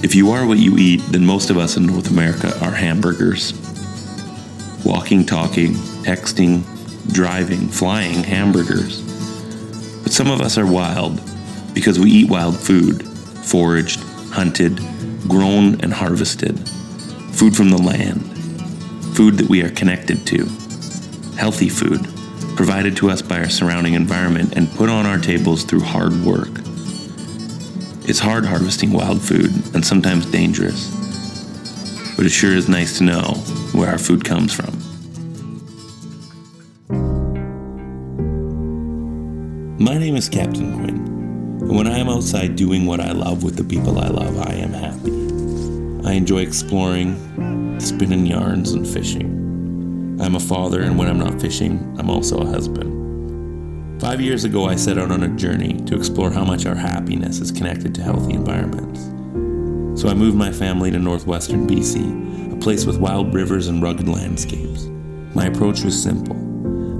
If you are what you eat, then most of us in North America are hamburgers. Walking, talking, texting, driving, flying hamburgers. But some of us are wild because we eat wild food, foraged, hunted, grown, and harvested. Food from the land. Food that we are connected to. Healthy food, provided to us by our surrounding environment and put on our tables through hard work. It's hard harvesting wild food and sometimes dangerous, but it sure is nice to know where our food comes from. My name is Captain Quinn, and when I am outside doing what I love with the people I love, I am happy. I enjoy exploring, spinning yarns, and fishing. I'm a father, and when I'm not fishing, I'm also a husband. 5 years ago, I set out on a journey to explore how much our happiness is connected to healthy environments. So I moved my family to northwestern BC, a place with wild rivers and rugged landscapes. My approach was simple.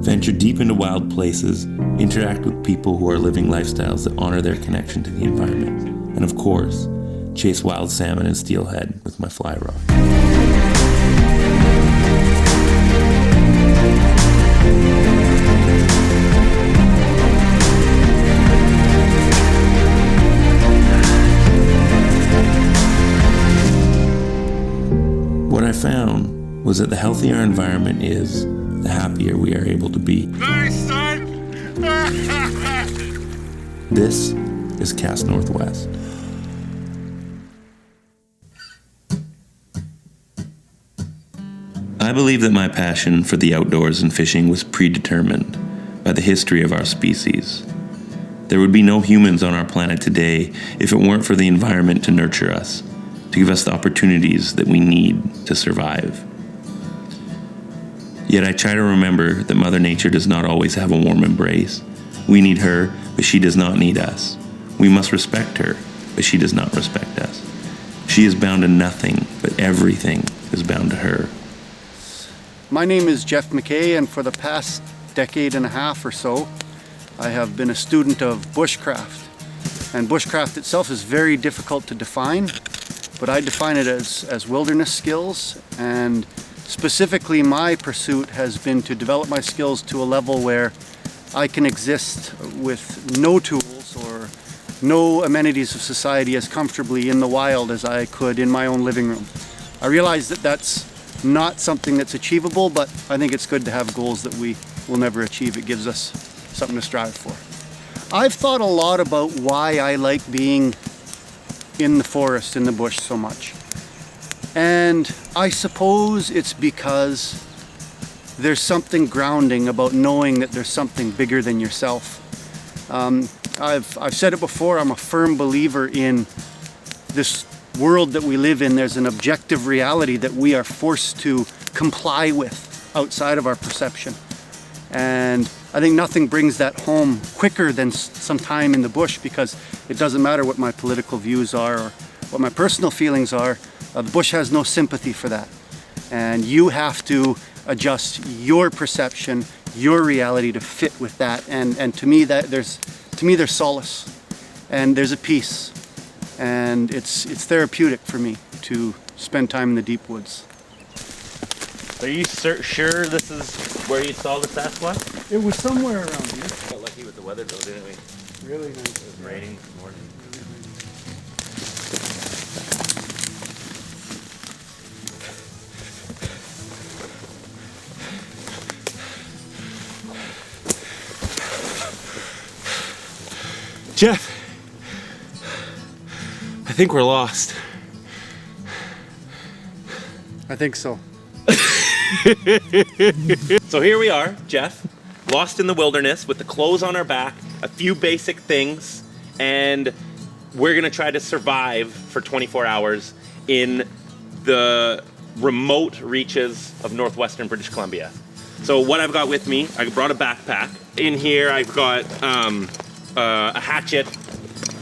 Venture deep into wild places, interact with people who are living lifestyles that honor their connection to the environment, and of course, chase wild salmon and steelhead with my fly rod. What I found was that the healthier our environment is, the happier we are able to be. Nice, son! This is Cast Northwest. I believe that my passion for the outdoors and fishing was predetermined by the history of our species. There would be no humans on our planet today if it weren't for the environment to nurture us, to give us the opportunities that we need to survive. Yet I try to remember that Mother Nature does not always have a warm embrace. We need her, but she does not need us. We must respect her, but she does not respect us. She is bound to nothing, but everything is bound to her. My name is Jeff McKay, and for the past decade and a half or so, I have been a student of bushcraft. And bushcraft itself is very difficult to define, but I define it as wilderness skills, and specifically my pursuit has been to develop my skills to a level where I can exist with no tools or no amenities of society as comfortably in the wild as I could in my own living room. I realize that that's not something that's achievable, but I think it's good to have goals that we will never achieve. It gives us something to strive for. I've thought a lot about why I like being in the forest, in the bush so much. And I suppose it's because there's something grounding about knowing that there's something bigger than yourself. I've said it before, I'm a firm believer in this world that we live in. There's an objective reality that we are forced to comply with outside of our perception. And I think nothing brings that home quicker than some time in the bush, because it doesn't matter what my political views are or what my personal feelings are. The bush has no sympathy for that. And you have to adjust your perception, your reality to fit with that. And to me, there's solace and there's a peace. And it's therapeutic for me to spend time in the deep woods. Are you sure this is where you saw the Sasquatch? It was somewhere around here. Got lucky with the weather though, didn't we? Really nice. It was raining this morning. Jeff, I think we're lost. I think so. So here we are, Jeff, lost in the wilderness with the clothes on our back, a few basic things, and we're gonna try to survive for 24 hours in the remote reaches of northwestern British Columbia. So what I've got with me, I brought a backpack. In here I've got a hatchet,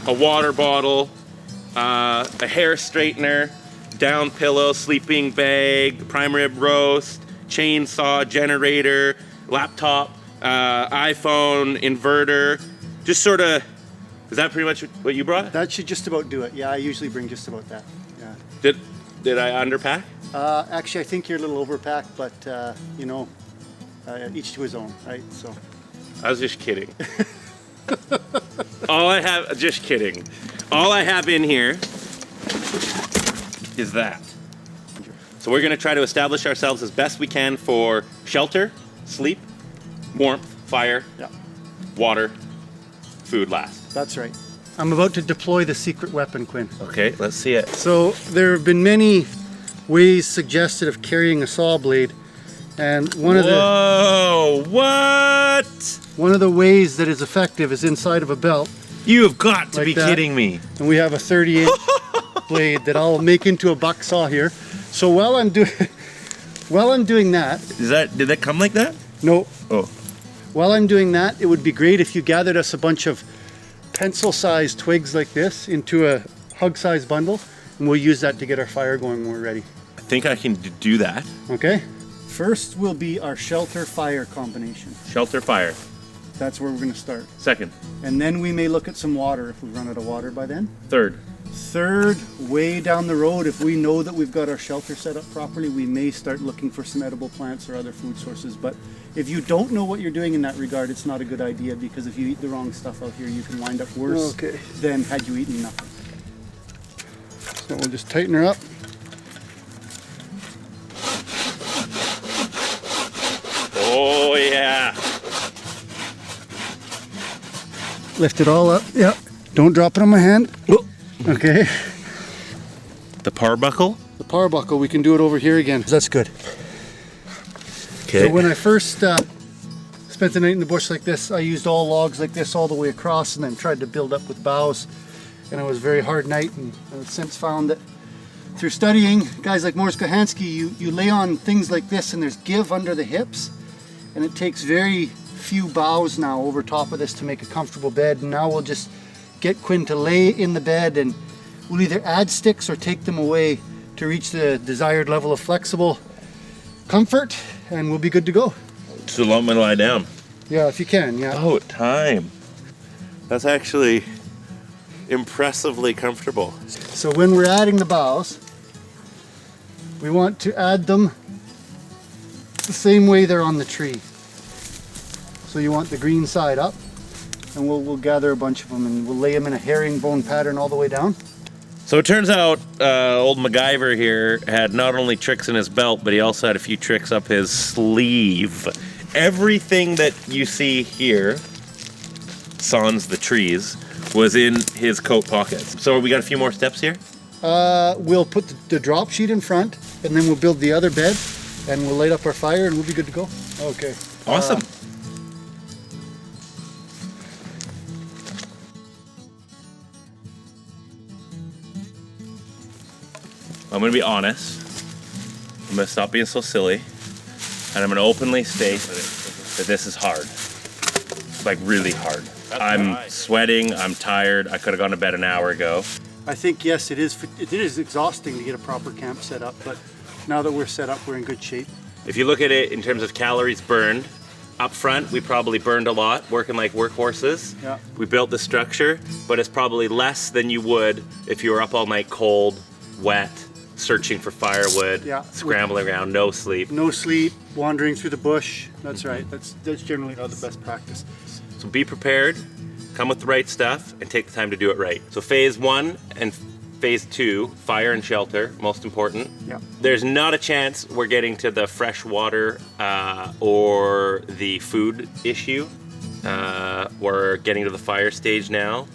a water bottle, a hair straightener, down pillow, sleeping bag, prime rib roast, chainsaw, generator, laptop, iPhone, inverter. Just sort of, is that pretty much what you brought? That should just about do it. Yeah, I usually bring just about that. Did I underpack? Actually, I think you're a little overpacked, but you know, each to his own, right? So. I was just kidding. Just kidding. All I have in here is that. So we're gonna try to establish ourselves as best we can for shelter, sleep, warmth, fire, water, food last. That's right. I'm about to deploy the secret weapon, Quinn. Okay, let's see it. So there have been many ways suggested of carrying a saw blade, and one of the ways that is effective is inside of a belt. You have got to like be that. kidding me. And we have a 30-inch blade that I'll make into a buck saw here. So while I'm doing that, Did that come like that? no. Oh. While I'm doing that, it would be great if you gathered us a bunch of pencil-sized twigs like this into a hug-sized bundle, and we'll use that to get our fire going when we're ready. I think I can do that. Okay? First will be our shelter-fire combination. Shelter, fire. That's where we're going to start. Second. And then we may look at some water if we run out of water by then. Third. Third, way down the road, if we know that we've got our shelter set up properly, we may start looking for some edible plants or other food sources. But if you don't know what you're doing in that regard, it's not a good idea, because if you eat the wrong stuff out here, you can wind up worse than had you eaten nothing. So we'll just tighten her up. Oh yeah. Lift it all up. Yeah. Don't drop it on my hand. Oh. Okay. The power buckle? The power buckle, we can do it over here again. That's good. Okay. So when I first spent the night in the bush like this, I used all logs like this all the way across, and then tried to build up with boughs. And it was a very hard night, and I've since found that through studying guys like Morris Kohansky, you lay on things like this and there's give under the hips, and it takes very few boughs now over top of this to make a comfortable bed. And now we'll just get Quinn to lay in the bed, and we'll either add sticks or take them away to reach the desired level of flexible comfort, and we'll be good to go. So let me lie down. Yeah, if you can, yeah. Oh, time. That's actually impressively comfortable. So when we're adding the boughs, we want to add them the same way they're on the tree. So you want the green side up, and we'll gather a bunch of them and we'll lay them in a herringbone pattern all the way down. So it turns out old MacGyver here had not only tricks in his belt, but he also had a few tricks up his sleeve. Everything that you see here, sans the trees, was in his coat pockets. So we got a few more steps here? We'll put the drop sheet in front, and then we'll build the other bed, and we'll light up our fire, and we'll be good to go. Okay. Awesome. I'm gonna be honest. I'm gonna stop being so silly, and I'm gonna openly state that this is hard. Like really hard. I'm sweating, I'm tired. I could have gone to bed an hour ago. I think, yes, it is exhausting to get a proper camp set up, but now that we're set up, we're in good shape. If you look at it in terms of calories burned, up front, we probably burned a lot, working like workhorses. Yeah. We built the structure, but it's probably less than you would if you were up all night cold, wet, searching for firewood, scrambling around, no sleep. No sleep, wandering through the bush. That's right. That's generally not the best practice. So be prepared, come with the right stuff, and take the time to do it right. So phase 1 and phase 2, fire and shelter, most important. Yeah. There's not a chance we're getting to the fresh water or the food issue. We're getting to the fire stage now.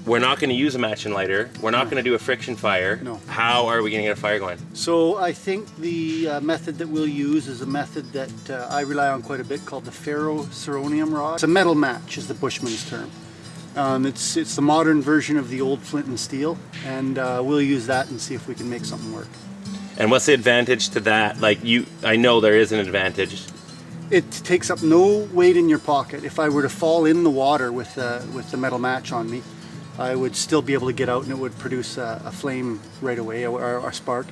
We're not going to use a match and lighter. We're not going to do a friction fire. No. How are we going to get a fire going? So I think the method that we'll use is a method that I rely on quite a bit, called the ferroceronium rod. It's a metal match, is the bushman's term. It's the modern version of the old flint and steel, and we'll use that and see if we can make something work. And what's the advantage to that? Like I know there is an advantage. It takes up no weight in your pocket. If I were to fall in the water with the metal match on me, I would still be able to get out, and it would produce a flame right away, or a spark.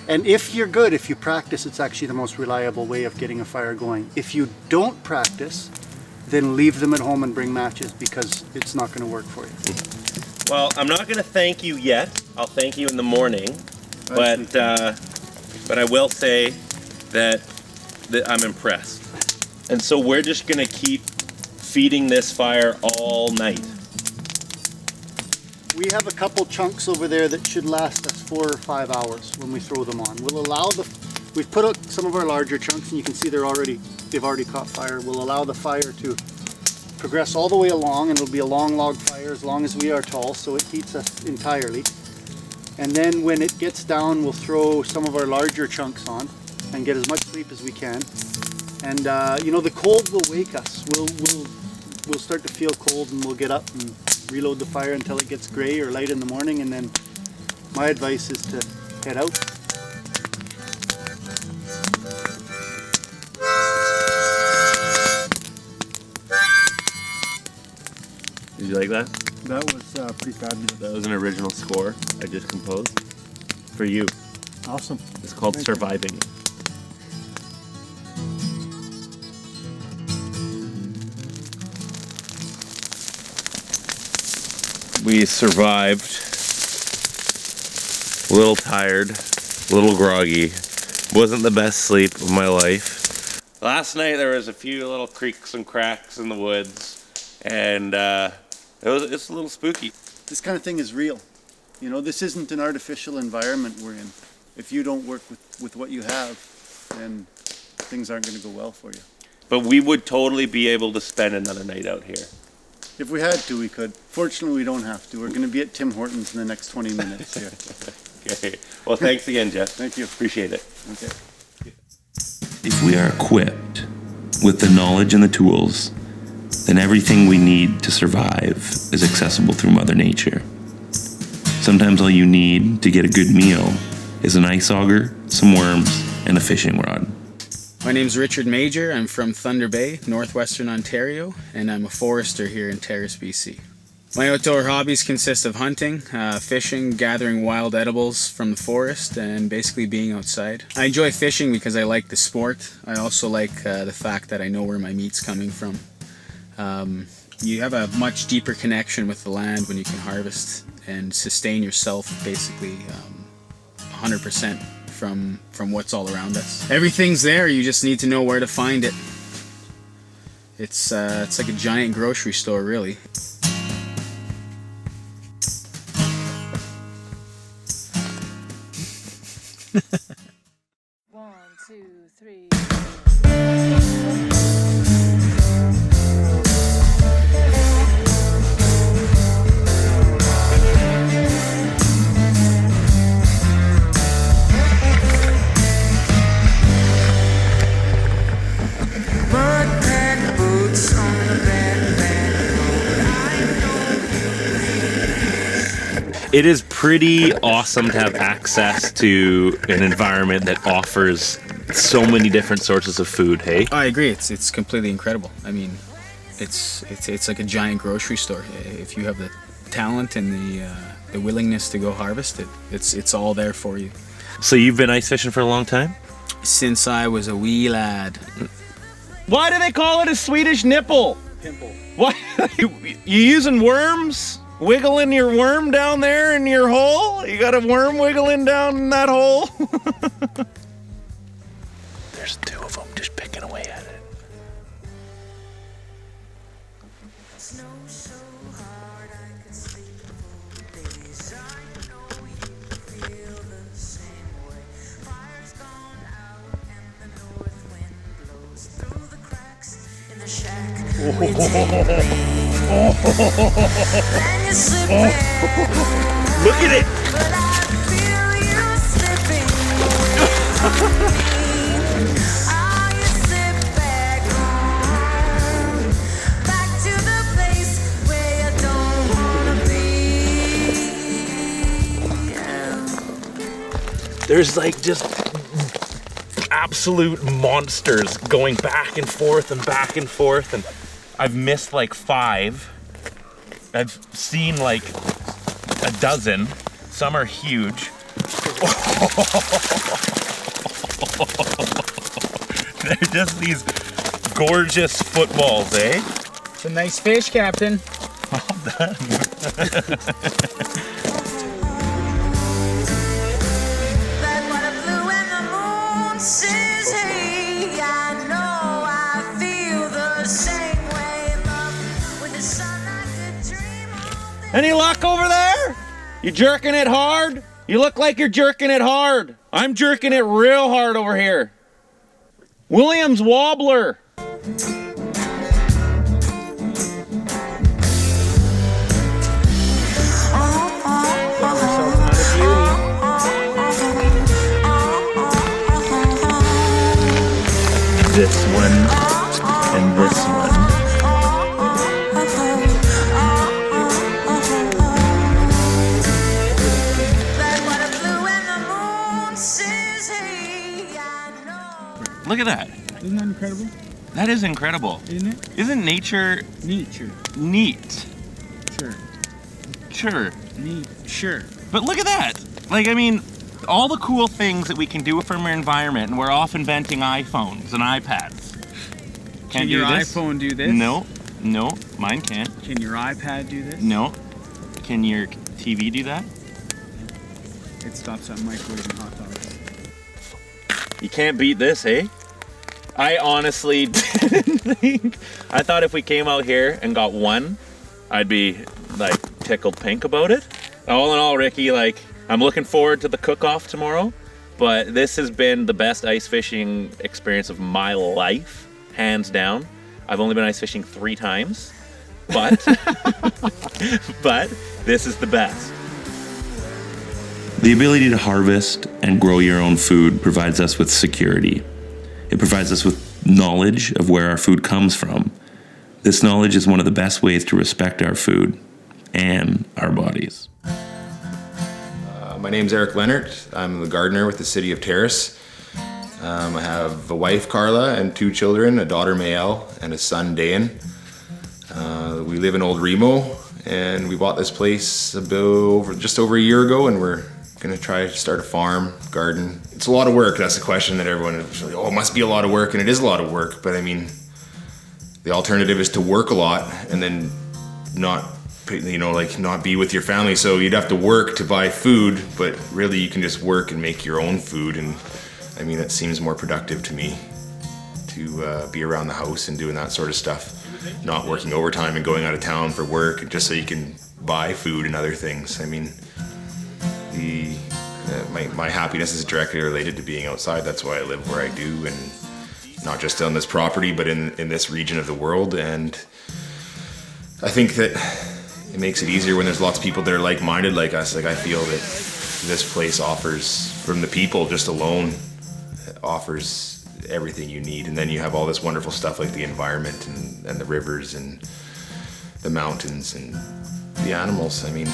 And if you're good, if you practice, it's actually the most reliable way of getting a fire going. If you don't practice, then leave them at home and bring matches, because it's not going to work for you. Well, I'm not going to thank you yet. I'll thank you in the morning. but I will say that I'm impressed. And so we're just gonna keep feeding this fire all night. We have a couple chunks over there that should last us 4 or 5 hours when we throw them on. We've put out some of our larger chunks, and you can see they've already caught fire. We'll allow the fire to progress all the way along, and it'll be a long log fire as long as we are tall, so it heats us entirely. And then when it gets down, we'll throw some of our larger chunks on and get as much sleep as we can. And you know, the cold will wake us. We'll start to feel cold, and we'll get up and reload the fire until it gets gray or light in the morning, and then my advice is to head out. Did you like that? That was pretty fabulous. That was an original score I just composed for you. Awesome. It's called Surviving. We survived. A little tired, a little groggy. Wasn't the best sleep of my life. Last night there was a few little creaks and cracks in the woods, and it's a little spooky. This kind of thing is real. You know, this isn't an artificial environment we're in. If you don't work with what you have, then things aren't going to go well for you. But we would totally be able to spend another night out here. If we had to, we could. Fortunately, we don't have to. We're going to be at Tim Hortons in the next 20 minutes here. Okay. Well, thanks again, Jeff. Thank you. Appreciate it. Okay. If we are equipped with the knowledge and the tools, then everything we need to survive is accessible through Mother Nature. Sometimes all you need to get a good meal is an ice auger, some worms, and a fishing rod. My name's Richard Major. I'm from Thunder Bay, northwestern Ontario, and I'm a forester here in Terrace, BC. My outdoor hobbies consist of hunting, fishing, gathering wild edibles from the forest, and basically being outside. I enjoy fishing because I like the sport. I also like the fact that I know where my meat's coming from. You have a much deeper connection with the land when you can harvest and sustain yourself basically 100% from what's all around us. Everything's there, you just need to know where to find it. It's like a giant grocery store, really. One, two, three. It is pretty awesome to have access to an environment that offers so many different sources of food, hey? I agree, it's completely incredible. I mean, it's like a giant grocery store. If you have the talent and the willingness to go harvest it, it's all there for you. So you've been ice fishing for a long time? Since I was a wee lad. Why do they call it a Swedish nipple? Pimple. What? You using worms? Wiggling your worm down there in your hole? You got a worm wiggling down in that hole? There's two of them just picking away at it. Snow so hard I could sleep for days. I know you feel the same way. Fire's gone out and the north wind blows through the cracks in the shack. We take then you slip back. Look at it! But I feel you slipping away. Ah, you slip back home, back to the place where you don't wanna be. There's like just absolute monsters going back and forth and back and forth, and I've missed like 5. I've seen like a dozen. Some are huge. They're just these gorgeous footballs, eh? It's a nice fish, Captain. Well done. says he. I know I feel the same way. Love with the sun I could dream of. Any luck over there? You jerking it hard? You look like you're jerking it hard. I'm jerking it real hard over here. Williams Wobbler. This one and this one. Look at that. Isn't that incredible? That is incredible. Isn't it? Isn't nature Nature. neat? Sure. Sure. Neat. Sure. But look at that. Like, I mean, all the cool things that we can do from our environment, and we're off inventing iPhones and iPads. Can your iPhone do this? No, mine can't. Can your iPad do this? No. Can your TV do that? It stops at microwave and hot dogs. You can't beat this, hey? I honestly didn't think. I thought if we came out here and got one, I'd be like tickled pink about it. All in all, Ricky, like, I'm looking forward to the cook-off tomorrow, but this has been the best ice fishing experience of my life, hands down. I've only been ice fishing 3 times, but but this is the best. The ability to harvest and grow your own food provides us with security. It provides us with knowledge of where our food comes from. This knowledge is one of the best ways to respect our food and our bodies. My name's Eric Leonard. I'm the gardener with the city of Terrace. I have a wife, Carla, and 2 children, a daughter, Mayel, and a son, Dan. We live in Old Remo, and we bought this place just over a year ago, and we're gonna try to start a farm, garden. It's a lot of work. That's the question that everyone is like, oh, it must be a lot of work, and it is a lot of work, but I mean, the alternative is to work a lot and then not be with your family. So you'd have to work to buy food, but really you can just work and make your own food. And I mean, it seems more productive to me to be around the house and doing that sort of stuff, not working overtime and going out of town for work just so you can buy food and other things. I mean, my happiness is directly related to being outside. That's why I live where I do, and not just on this property, but in this region of the world. And I think that it makes it easier when there's lots of people that are like-minded like us. Like, I feel that this place offers, from the people just alone, offers everything you need. And then you have all this wonderful stuff like the environment and the rivers and the mountains and the animals. I mean,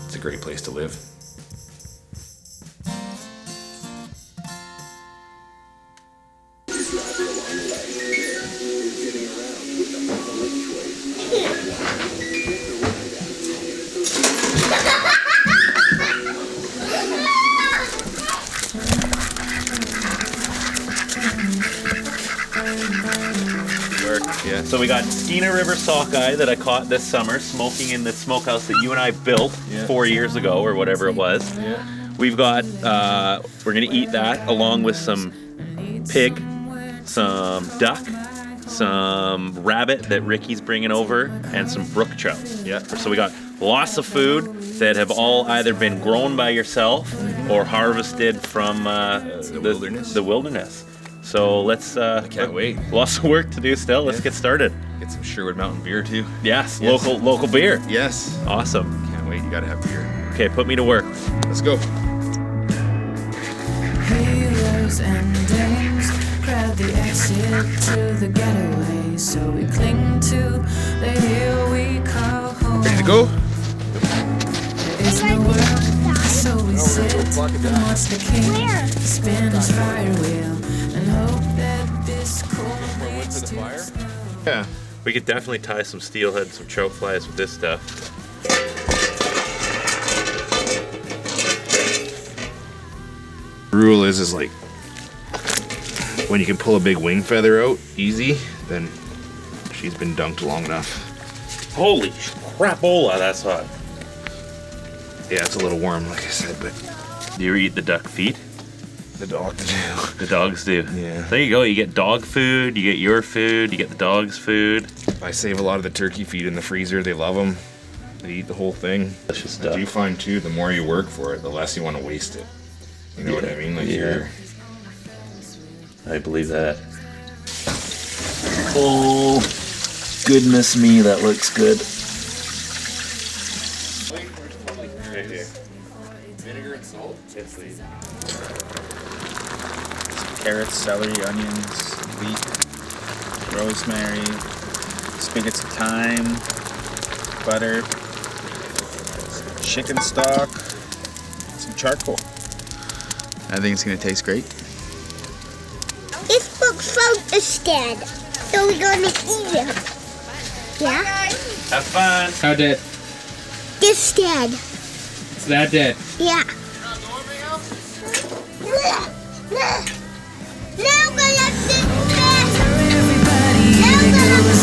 it's a great place to live. Yeah. So we got Skeena River sockeye that I caught this summer, smoking in the smokehouse that you and I built 4 years ago or whatever it was. Yeah. We've got, we're gonna eat that along with some pig, some duck, some rabbit that Ricky's bringing over, and some brook trout. Yeah. So we got lots of food that have all either been grown by yourself or harvested from the wilderness. So let's. I can't wait. Lots of work to do still. Let's get started. Get some Sherwood Mountain beer too. Yes, local beer. Yes. Awesome. Can't wait. You gotta have beer. Okay, put me to work. Let's go. Heroes and dames crowd the exit to the getaway, so we cling to the hill we call home. Ready to go? There is no world, so we sit and watch the king spin his fire wheel and hope that this cold leads to snow. Yeah. We could definitely tie some steelhead, some trout flies with this stuff. Rule is like when you can pull a big wing feather out easy, then she's been dunked long enough. Holy crapola, that's hot. Yeah, it's a little warm, like I said, but Do you ever eat the duck feet? The dogs do. The dogs do. Yeah. There you go. You get dog food, you get your food, you get the dog's food. I save a lot of the turkey feed in the freezer. They love them. They eat the whole thing. Delicious I stuff. do find too, the more you work for it, the less you want to waste it. You know what I mean? Like you're. I believe that. Oh, goodness me, that looks good. Vinegar and salt? Yes, please. Carrots, celery, onions, leek, rosemary, spigots of thyme, butter, chicken stock, some charcoal. I think it's gonna taste great. This Brook Trout is dead, so we're gonna eat him. Yeah? Have fun. How dead? This dead. It's that dead. Yeah. Now we're gonna sit there. Now we're gonna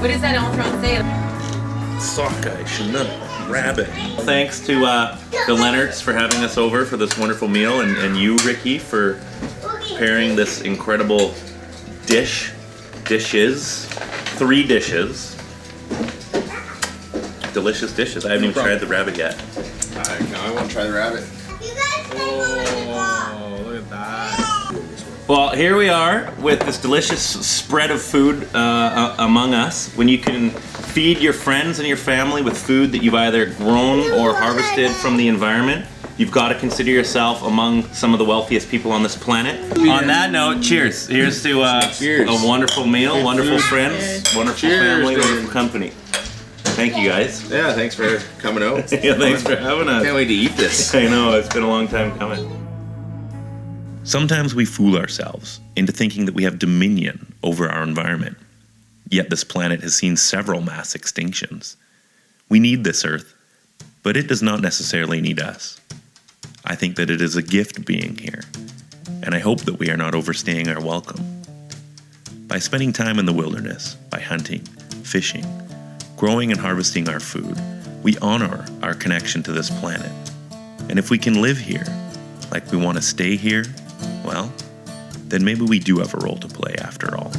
What is that on front say? Sockeye, Chinook, rabbit. Thanks to the Leonards for having us over for this wonderful meal, and you, Ricky, for preparing this incredible dishes, 3 dishes. Delicious dishes. I haven't even tried the rabbit yet. I want to try the rabbit. You guys can Oh, look at that. Well, here we are with this delicious spread of food among us. When you can feed your friends and your family with food that you've either grown or harvested from the environment, you've got to consider yourself among some of the wealthiest people on this planet. On that note, cheers. Here's to a wonderful meal, wonderful friends, wonderful family, wonderful company. Thank you, guys. Yeah, thanks for coming out. Yeah, thanks for having us. Can't wait to eat this. I know, it's been a long time coming. Sometimes we fool ourselves into thinking that we have dominion over our environment. Yet this planet has seen several mass extinctions. We need this Earth, but it does not necessarily need us. I think that it is a gift being here, and I hope that we are not overstaying our welcome. By spending time in the wilderness, by hunting, fishing, growing and harvesting our food, we honor our connection to this planet. And if we can live here, like we want to stay here, well, then maybe we do have a role to play after all.